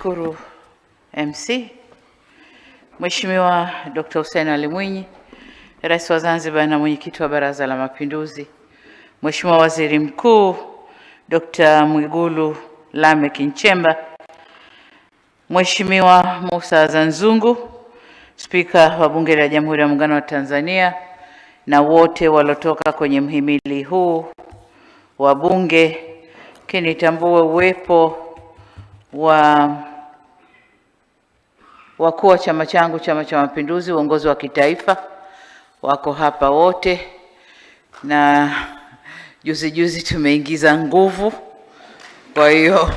Nishukuru MC Mheshimiwa Dr. Hussein Ali Mwinyi, Rais wa Zanzibar na Mwenyekiti wa Baraza la Mapinduzi, Mheshimiwa Waziri Mkuu Dr. Mwigulu Lameck Nchemba, Mheshimiwa Musa Azzan Zungu, Spika wa Bunge la Jamhuri ya Muungano wa Tanzania, na wote walotoka kwenye mhimili huu wa Bunge, kinitambue uwepo wa wakuu wa chama changu, Chama cha Mapinduzi, uongozi wa kitaifa wako hapa wote, na juzi tumeingiza nguvu. Kwa hiyo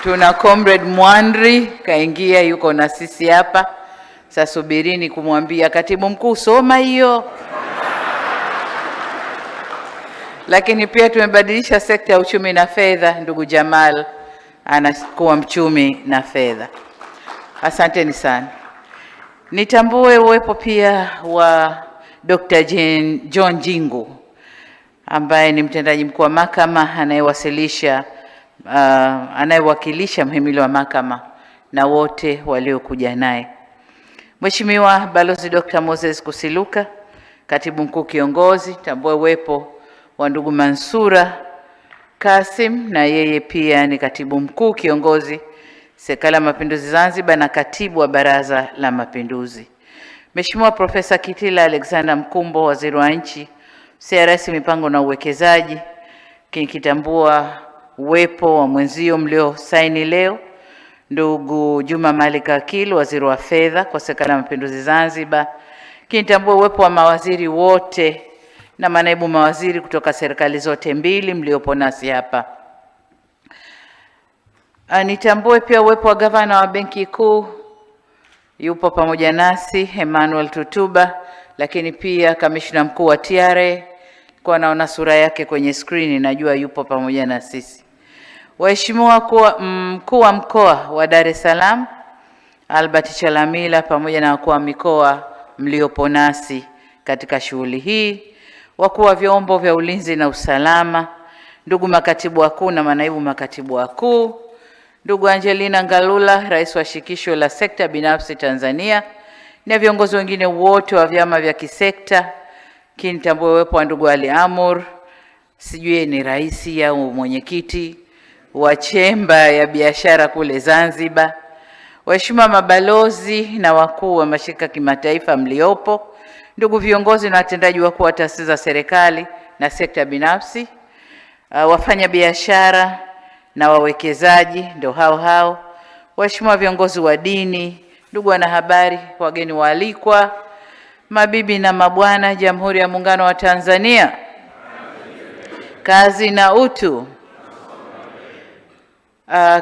tuna Comrade Mwandri kaingia, yuko na sisi hapa. Sasa subirini kumwambia Katibu Mkuu soma hiyo. Lakini pia tumebadilisha sekta ya uchumi na fedha, ndugu Jamal anakuwa mchumi na fedha. Asanteni sana. Nitambue uwepo pia wa Dr. John Jingu ambaye ni mtendaji mkuu wa mahakama anayewakilisha mhimili wa mahakama na wote waliokuja naye. Mheshimiwa Balozi Dr. Moses Kusiluka, Katibu Mkuu Kiongozi, tambue uwepo wa ndugu Mansura Kasim, na yeye pia ni Katibu Mkuu Kiongozi Serikali ya Mapinduzi Zanzibar na Katibu wa Baraza la Mapinduzi. Mheshimiwa Profesa Kitila Alexander Mkumbo, Waziri wa Nchi, CRS Mipango na Uwekezaji, kitambua uwepo wa mwenzio mlio saini leo, ndugu Juma Malik Akil, Waziri wa Fedha kwa Serikali ya Mapinduzi Zanzibar, kitambua uwepo wa mawaziri wote na manaibu mawaziri kutoka serikali zote mbili mliopo nasi hapa. Nitambue pia uwepo wa gavana wa Benki Kuu, yupo pamoja nasi Emmanuel Tutuba, lakini pia kamishna mkuu wa TRA, kwa naona sura yake kwenye screen, najua yupo pamoja na sisi. Waheshimiwa mkuu wa mkoa wa Dar es Salaam Albert Chalamila, pamoja na wakuu wa mikoa mliopo nasi katika shughuli hii, wakuu wa vyombo vya ulinzi na usalama, ndugu makatibu wakuu na manaibu makatibu wakuu, ndugu Angelina Ngalula, rais wa shirikisho la sekta binafsi Tanzania, na viongozi wengine wote wa vyama vya kisekta, kinitambue uwepo wa ndugu Ali Amur, sijui ni rais au mwenyekiti wa chemba ya biashara kule Zanzibar, waheshimiwa mabalozi na wakuu wa mashirika kimataifa mliopo, ndugu viongozi na watendaji wakuu wa taasisi za serikali na sekta binafsi, wafanya biashara na wawekezaji ndio hao, waheshimiwa viongozi wa dini, ndugu wanahabari, wageni waalikwa, mabibi na mabwana, Jamhuri ya Muungano wa Tanzania, kazi na utu.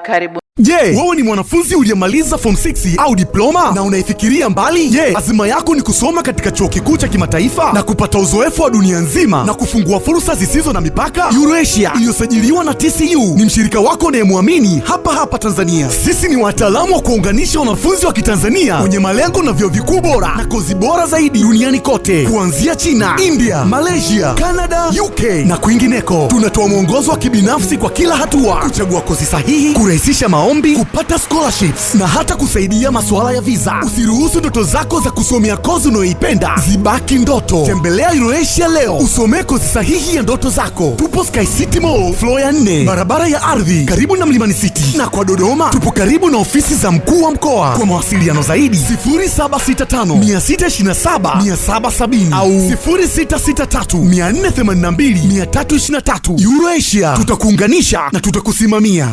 Karibu. Je, wewe ni mwanafunzi uliyemaliza form 6 au diploma na unaifikiria mbali? Je, azima yako ni kusoma katika chuo kikuu cha kimataifa na kupata uzoefu wa dunia nzima na kufungua fursa zisizo na mipaka? Eurasia iliyosajiliwa na TCU ni mshirika wako unayemwamini hapa Tanzania. Sisi ni wataalamu wa kuunganisha wanafunzi wa Kitanzania wenye malengo na vyuo vikuu bora na kozi bora zaidi duniani kote, kuanzia China, India, Malaysia, Canada, UK na kwingineko. Tunatoa mwongozo wa kibinafsi kwa kila hatua, kuchagua kozi sahihi, kurahisisha maombi, kupata scholarships na hata kusaidia masuala ya visa. Usiruhusu ndoto zako za kusomea kozi unayoipenda zibaki ndoto. Tembelea Eurasia leo, usomee kozi sahihi ya ndoto zako. Tupo Sky City Mall, floor ya 4, barabara ya ardhi, karibu na Mlimani City. Na kwa Dodoma, tupo karibu na ofisi za mkuu wa mkoa. Kwa mawasiliano zaidi 0765627770 au 0663482323. Eurasia, tutakuunganisha na tutakusimamia.